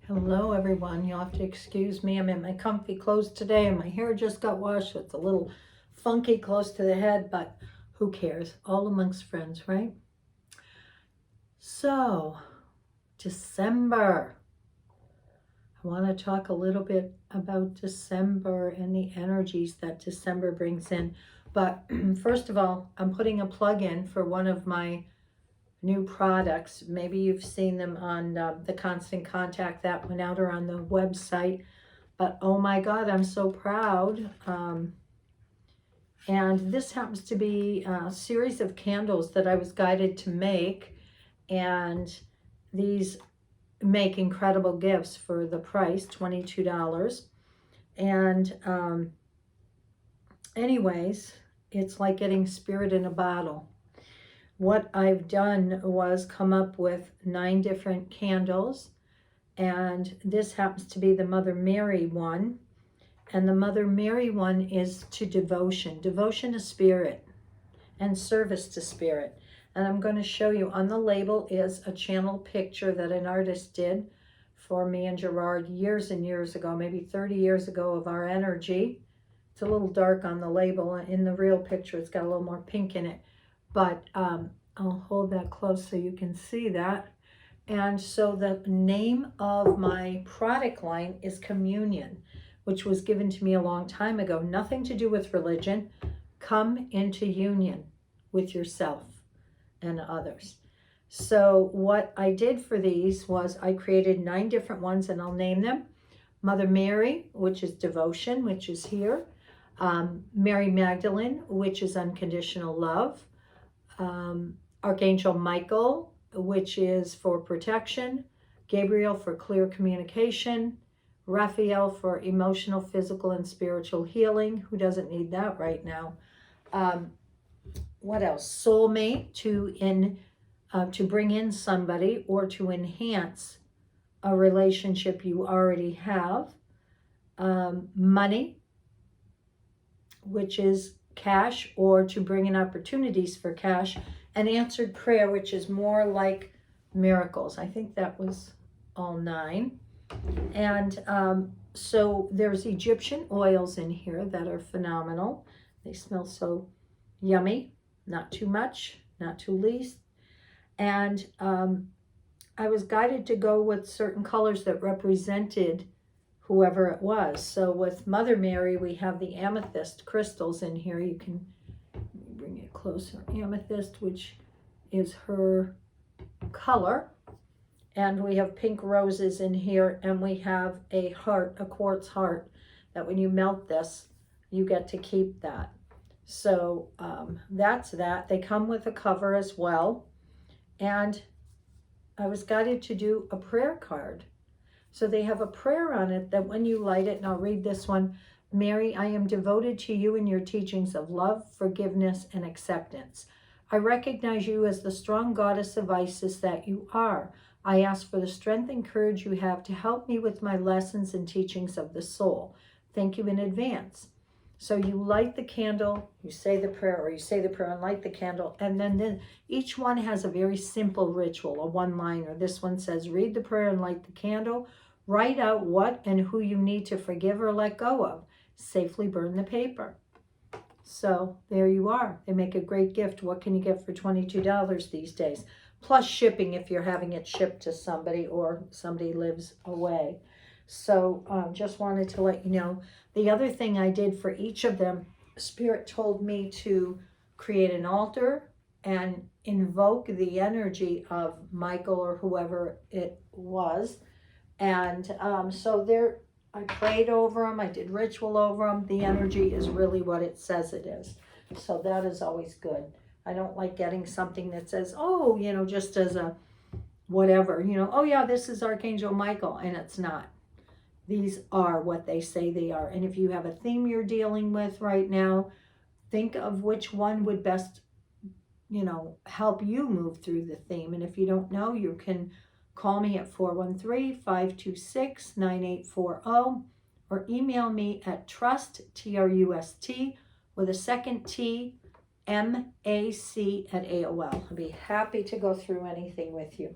Hello everyone, you'll have to excuse me. I'm in my comfy clothes today and my hair just got washed, so it's a little funky close to the head, but who cares? All amongst friends, right? So, December. I want to talk a little bit about December and the energies that December brings in. But first of all, I'm putting a plug in for one of my new products. Maybe you've seen them on the Constant Contact that went out or on the website. But oh my God, I'm so proud. And this happens to be a series of candles that I was guided to make. And these make incredible gifts for the price, $22. And anyways, it's like getting spirit in a bottle. What I've done was come up with 9 different candles, and this happens to be the Mother Mary one. And the Mother Mary one is to devotion to spirit and service to spirit. And I'm going to show you on the label is a channel picture that an artist did for me and Gerard years and years ago, maybe 30 years ago, of our energy. It's a little dark on the label. In the real picture, it's got a little more pink in it. But I'll hold that close so you can see that. And so the name of my product line is Communion, which was given to me a long time ago. Nothing to do with religion. Come into union with yourself and others. So what I did for these was I created 9 different ones, and I'll name them. Mother Mary, which is devotion, which is here. Mary Magdalene, which is unconditional love. Archangel Michael, which is for protection. Gabriel for clear communication. Raphael for emotional, physical, and spiritual healing. Who doesn't need that right now? What else? Soulmate to bring in somebody or to enhance a relationship you already have. Money, which is cash or to bring in opportunities for cash. And answered prayer, which is more like miracles. I think that was all 9. And so there's Egyptian oils in here that are phenomenal. They smell so yummy. Not too much, not too least. And I was guided to go with certain colors that represented whoever it was. So with Mother Mary, we have the amethyst crystals in here. You can bring it closer. Amethyst, which is her color. And we have pink roses in here, and we have a heart, a quartz heart, that when you melt this, you get to keep that. So that's that. They come with a cover as well. And I was guided to do a prayer card. So they have a prayer on it that when you light it, and I'll read this one. Mary, I am devoted to you and your teachings of love, forgiveness, and acceptance. I recognize you as the strong goddess of Isis that you are. I ask for the strength and courage you have to help me with my lessons and teachings of the soul. Thank you in advance. So you light the candle, you say the prayer, or you say the prayer and light the candle, and then each one has a very simple ritual, a one-liner. This one says, read the prayer and light the candle. Write out what and who you need to forgive or let go of. Safely burn the paper. So there you are. They make a great gift. What can you get for $22 these days? Plus shipping if you're having it shipped to somebody or somebody lives away. So just wanted to let you know. The other thing I did for each of them, Spirit told me to create an altar and invoke the energy of Michael or whoever it was. And so there, I prayed over them. I did ritual over them. The energy is really what it says it is. So that is always good. I don't like getting something that says, oh, just as a whatever, oh yeah, this is Archangel Michael, and it's not. These are what they say they are. And if you have a theme you're dealing with right now, think of which one would best, help you move through the theme. And if you don't know, you can call me at 413-526-9840 or email me at trust, T-R-U-S-T, with a second T, M-A-C at AOL. I'll be happy to go through anything with you.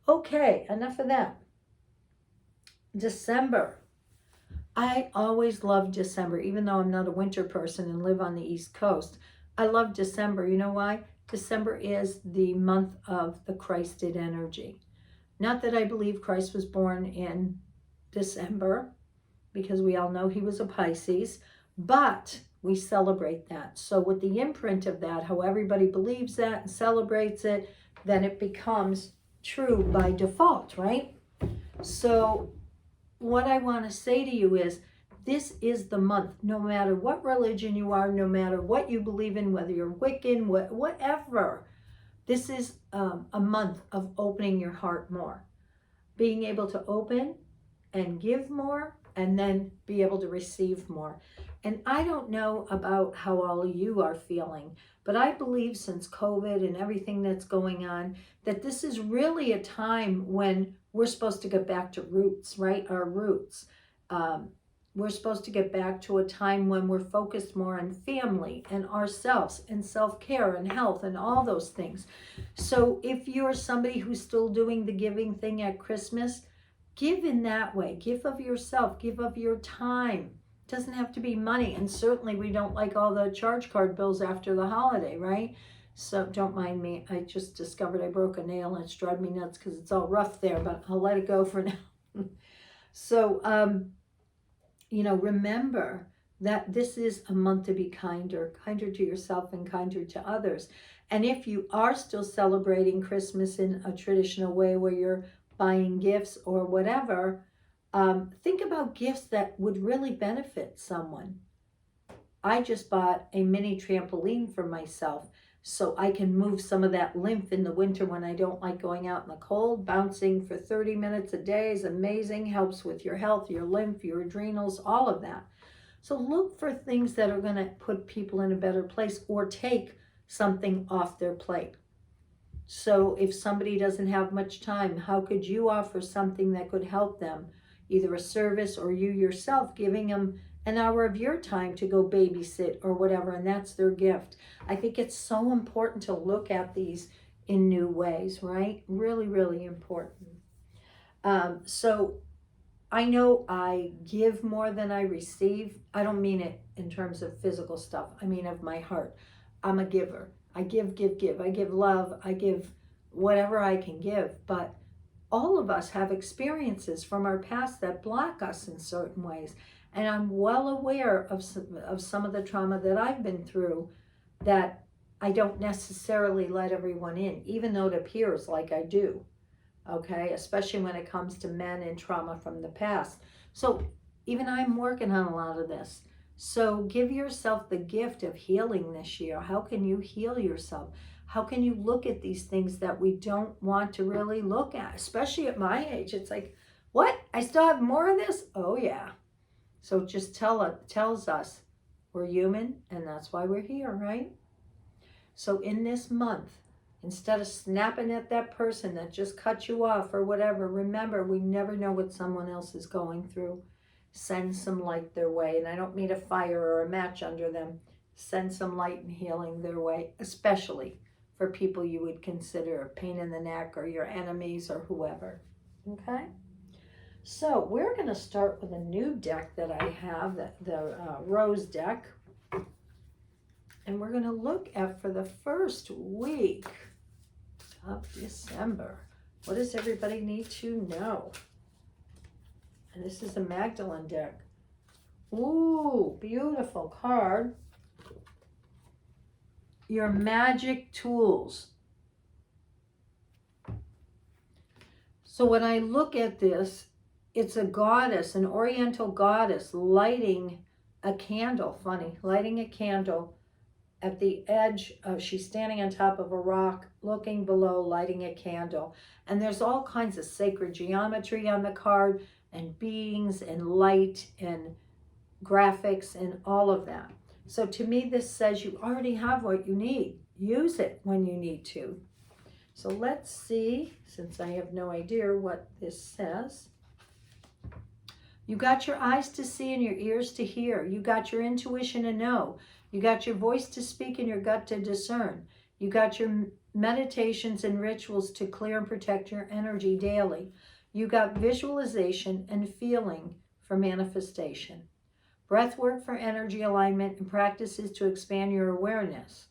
Okay, enough of that. December. I always love December, even though I'm not a winter person and live on the East Coast. I love December. You know why? December is the month of the Christed energy. Not that I believe Christ was born in December, because we all know he was a Pisces, but we celebrate that. So with the imprint of that, how everybody believes that and celebrates it, then it becomes true by default, right? So what I want to say to you is, this is the month, no matter what religion you are, no matter what you believe in, whether you're Wiccan, whatever, this is a month of opening your heart more. Being able to open and give more, and then be able to receive more. And I don't know about how all of you are feeling, but I believe since COVID and everything that's going on, that this is really a time when we're supposed to get back to roots, right? Our roots. We're supposed to get back to a time when we're focused more on family and ourselves and self-care and health and all those things. So if you're somebody who's still doing the giving thing at Christmas, give in that way. Give of yourself, give of your time. It doesn't have to be money. And certainly we don't like all the charge card bills after the holiday, right? So don't mind me. I just discovered I broke a nail and it's driving me nuts because it's all rough there, but I'll let it go for now. So, remember that this is a month to be kinder to yourself and kinder to others. And if you are still celebrating Christmas in a traditional way where you're buying gifts or whatever, think about gifts that would really benefit someone. I just bought a mini trampoline for myself so I can move some of that lymph in the winter when I don't like going out in the cold. Bouncing for 30 minutes a day is amazing, helps with your health, your lymph, your adrenals, all of that. So look for things that are going to put people in a better place or take something off their plate. So if somebody doesn't have much time, how could you offer something that could help them? Either a service or you yourself giving them an hour of your time to go babysit or whatever, and that's their gift. I think it's so important to look at these in new ways, right? Really, really important. So I know I give more than I receive. I don't mean it in terms of physical stuff. I mean of my heart. I'm a giver. I give. I give love. I give whatever I can give. But all of us have experiences from our past that block us in certain ways. And I'm well aware of some of the trauma that I've been through that I don't necessarily let everyone in, even though it appears like I do. Okay, especially when it comes to men and trauma from the past. So even I'm working on a lot of this. So give yourself the gift of healing this year. How can you heal yourself? How can you look at these things that we don't want to really look at? Especially at my age. It's like, what? I still have more of this? Oh yeah. So it just tells us we're human and that's why we're here, right? So in this month, instead of snapping at that person that just cut you off or whatever, remember, we never know what someone else is going through. Send some light their way. And I don't mean a fire or a match under them. Send some light and healing their way, especially for people you would consider a pain in the neck or your enemies or whoever. Okay? So we're going to start with a new deck that I have, the Rose deck. And we're going to look at, for the first week of December, what does everybody need to know? And this is the Magdalene deck. Ooh, beautiful card. Your magic tools. So when I look at this, it's a goddess, an oriental goddess, lighting a candle. Funny, lighting a candle at the edge. She's standing on top of a rock, looking below, lighting a candle. And there's all kinds of sacred geometry on the card, and beings, and light, and graphics, and all of that. So to me, this says you already have what you need. Use it when you need to. So let's see, since I have no idea what this says. You got your eyes to see and your ears to hear. You got your intuition to know. You got your voice to speak and your gut to discern. You got your meditations and rituals to clear and protect your energy daily. You got visualization and feeling for manifestation. Breath work for energy alignment and practices to expand your awareness.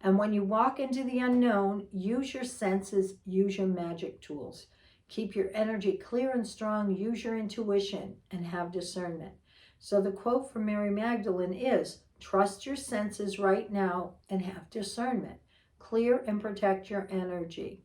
And when you walk into the unknown, use your senses, use your magic tools. Keep your energy clear and strong, use your intuition, and have discernment. So the quote from Mary Magdalene is, trust your senses right now and have discernment. Clear and protect your energy.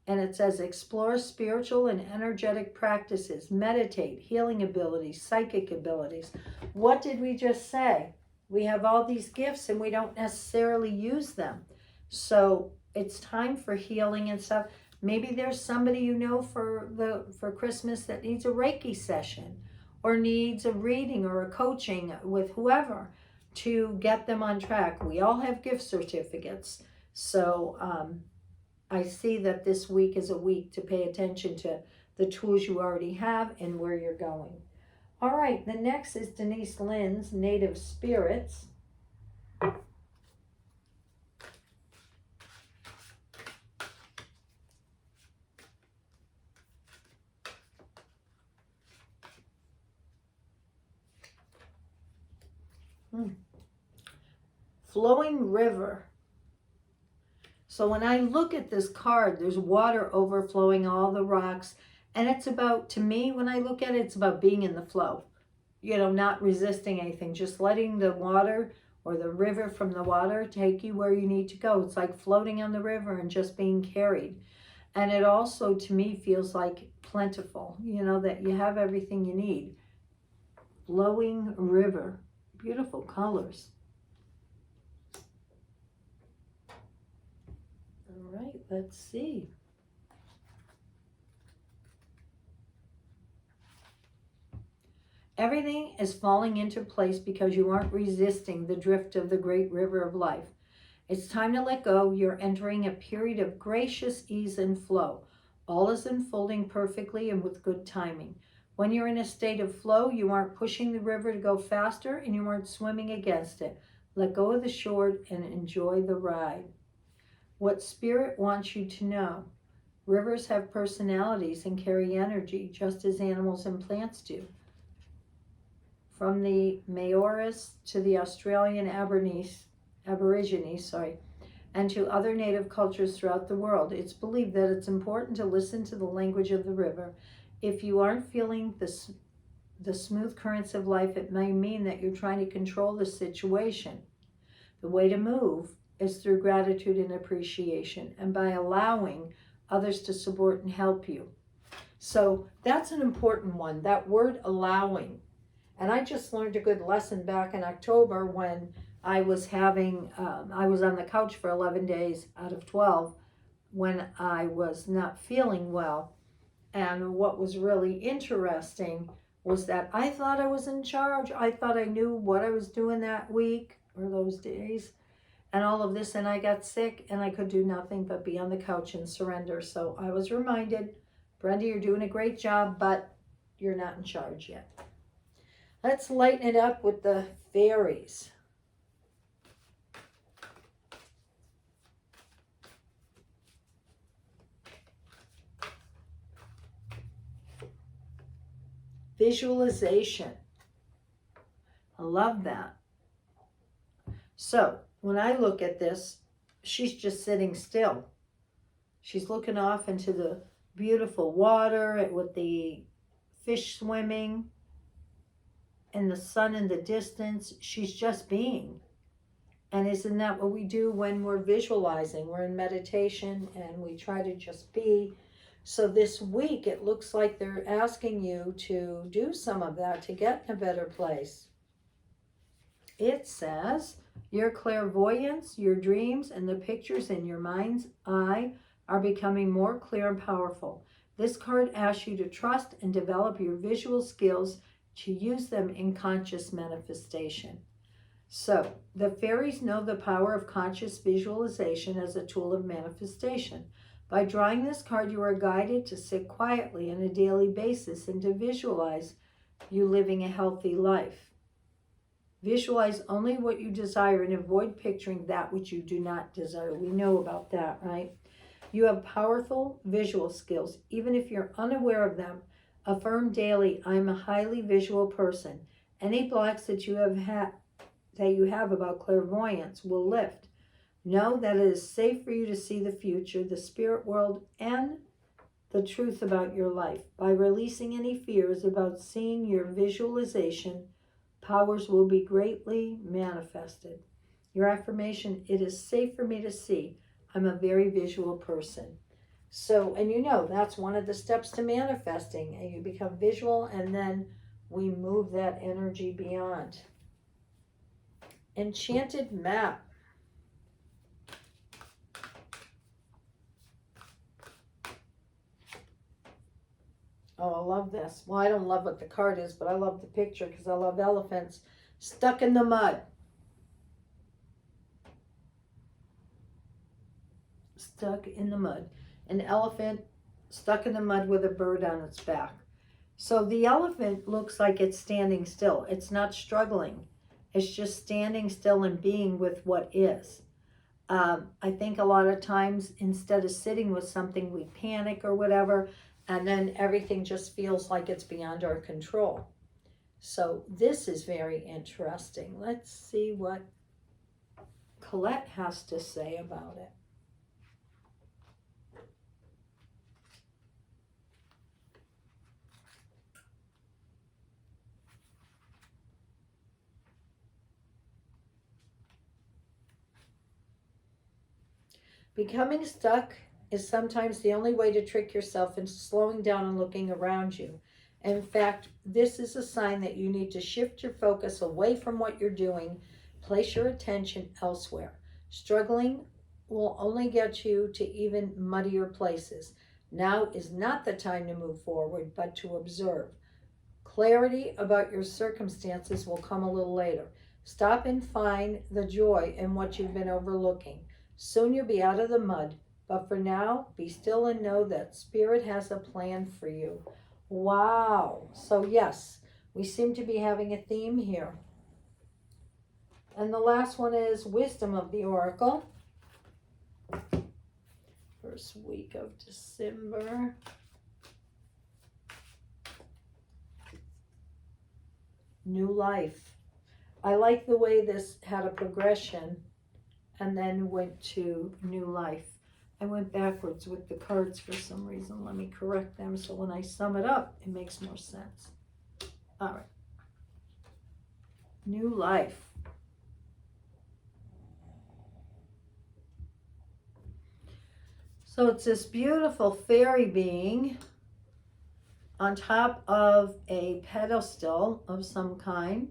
And it says, explore spiritual and energetic practices, meditate, healing abilities, psychic abilities. What did we just say? We have all these gifts and we don't necessarily use them. So it's time for healing and stuff. Maybe there's somebody you know for Christmas that needs a Reiki session or needs a reading or a coaching with whoever to get them on track. We all have gift certificates. So I see that this week is a week to pay attention to the tools you already have and where you're going. All right, the next is Denise Lynn's Native Spirits. Flowing river. So when I look at this card, there's water overflowing all the rocks. And it's about, to me, when I look at it, it's about being in the flow. You know, not resisting anything, just letting the water or the river from the water take you where you need to go. It's like floating on the river and just being carried. And it also, to me, feels like plentiful, you know, that you have everything you need. Flowing river, beautiful colors. All right, let's see. Everything is falling into place because you aren't resisting the drift of the great river of life. It's time to let go. You're entering a period of gracious ease and flow. All is unfolding perfectly and with good timing. When you're in a state of flow, you aren't pushing the river to go faster and you aren't swimming against it. Let go of the shore and enjoy the ride. What Spirit wants you to know. Rivers have personalities and carry energy, just as animals and plants do. From the Maoris to the Australian Aborigines, and to other native cultures throughout the world, it's believed that it's important to listen to the language of the river. If you aren't feeling the smooth currents of life, it may mean that you're trying to control the situation. The way to move is through gratitude and appreciation, and by allowing others to support and help you. So that's an important one, that word allowing. And I just learned a good lesson back in October when I was I was on the couch for 11 days out of 12 when I was not feeling well. And what was really interesting was that I thought I was in charge. I thought I knew what I was doing that week or those days and all of this. And I got sick and I could do nothing but be on the couch and surrender. So I was reminded, Brenda, you're doing a great job, but you're not in charge yet. Let's lighten it up with the fairies. Visualization. I love that. So when I look at this, she's just sitting still. She's looking off into the beautiful water with the fish swimming and the sun in the distance. She's just being. And isn't that what we do when we're visualizing? We're in meditation and we try to just be. So this week, it looks like they're asking you to do some of that to get in a better place. It says, your clairvoyance, your dreams, and the pictures in your mind's eye are becoming more clear and powerful. This card asks you to trust and develop your visual skills to use them in conscious manifestation. So, the fairies know the power of conscious visualization as a tool of manifestation. By drawing this card, you are guided to sit quietly on a daily basis and to visualize you living a healthy life. Visualize only what you desire and avoid picturing that which you do not desire. We know about that, right? You have powerful visual skills, even if you're unaware of them. Affirm daily, I'm a highly visual person. Any blocks that you have about clairvoyance will lift. Know that it is safe for you to see the future, the spirit world, and the truth about your life. By releasing any fears about seeing your visualization, powers will be greatly manifested. Your affirmation, it is safe for me to see. I'm a very visual person. So, and that's one of the steps to manifesting. And you become visual, and then we move that energy beyond. Enchanted map. Oh, I love this. Well, I don't love what the card is, but I love the picture because I love elephants stuck in the mud. Stuck in the mud. An elephant stuck in the mud with a bird on its back. So the elephant looks like it's standing still. It's not struggling. It's just standing still and being with what is. I think a lot of times instead of sitting with something, we panic or whatever, and then everything just feels like it's beyond our control. So this is very interesting. Let's see what Colette has to say about it. Becoming stuck is sometimes the only way to trick yourself into slowing down and looking around you. In fact, this is a sign that you need to shift your focus away from what you're doing, place your attention elsewhere. Struggling will only get you to even muddier places. Now is not the time to move forward, but to observe. Clarity about your circumstances will come a little later. Stop and find the joy in what you've been overlooking. Soon you'll be out of the mud, but for now, be still and know that Spirit has a plan for you. Wow. So yes, we seem to be having a theme here. And the last one is Wisdom of the Oracle. First week of December. New life. I like the way this had a progression and then went to new life. I went backwards with the cards for some reason. Let me correct them so when I sum it up, it makes more sense. All right. New life. So it's this beautiful fairy being on top of a pedestal of some kind,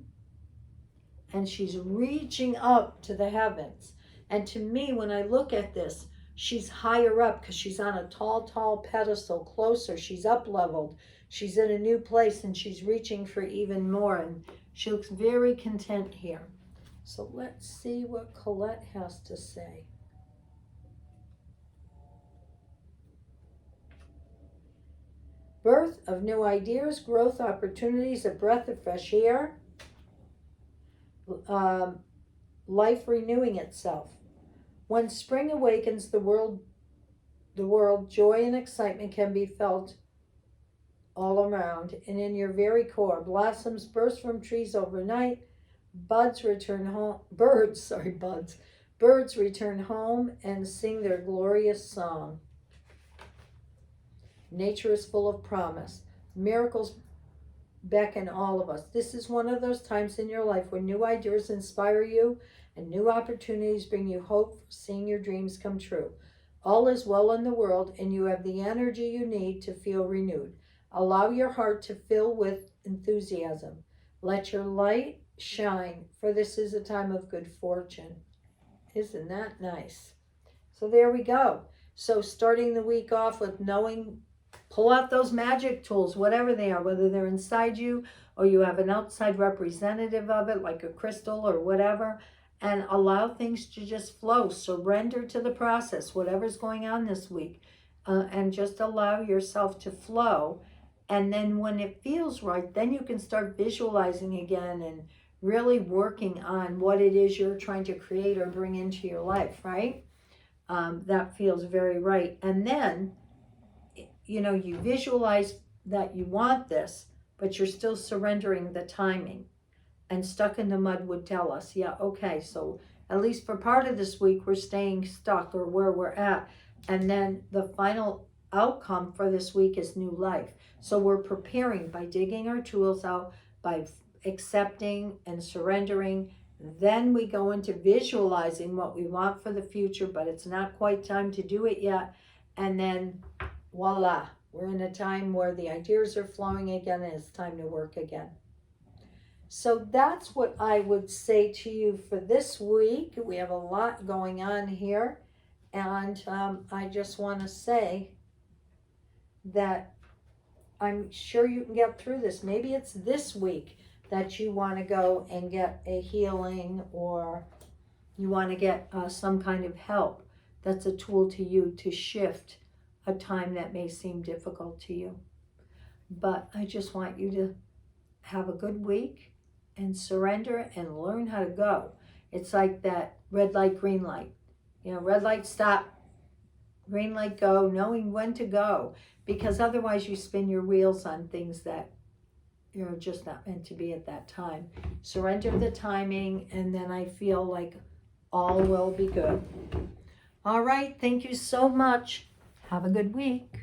and she's reaching up to the heavens. And to me, when I look at this, she's higher up because she's on a tall pedestal, closer. She's up leveled. She's in a new place, and she's reaching for even more. And she looks very content here. So let's see what Colette has to say. Birth of new ideas, growth opportunities, a breath of fresh air, life renewing itself. When spring awakens the world, joy and excitement can be felt all around and in your very core. Blossoms burst from trees overnight. Birds return home and sing their glorious song. Nature is full of promise. Miracles beckon all of us. This is one of those times in your life when new ideas inspire you and new opportunities bring you hope for seeing your dreams come true. All is well in the world, and you have the energy you need to feel renewed. Allow your heart to fill with enthusiasm. Let your light shine, for this is a time of good fortune. Isn't that nice? So there we go. So starting the week off with knowing, pull out those magic tools, whatever they are, whether they're inside you or you have an outside representative of it, like a crystal or whatever, and allow things to just flow. Surrender to the process, whatever's going on this week, and just allow yourself to flow. And then when it feels right, then you can start visualizing again and really working on what it is you're trying to create or bring into your life, right? That feels very right. And then, you visualize that you want this, but you're still surrendering the timing. And stuck in the mud would tell us, yeah, okay, so at least for part of this week, we're staying stuck or where we're at. And then the final outcome for this week is new life. So we're preparing by digging our tools out, by accepting and surrendering. Then we go into visualizing what we want for the future, but it's not quite time to do it yet. And then voila, we're in a time where the ideas are flowing again and it's time to work again. So that's what I would say to you for this week. We have a lot going on here. And I just want to say that I'm sure you can get through this. Maybe it's this week that you want to go and get a healing, or you want to get some kind of help. That's a tool to you to shift a time that may seem difficult to you. But I just want you to have a good week and surrender and learn how to go. It's like that red light, green light. Red light, stop. Green light, go, knowing when to go. Because otherwise you spin your wheels on things that you're just not meant to be at that time. Surrender the timing, and then I feel like all will be good. All right, thank you so much. Have a good week.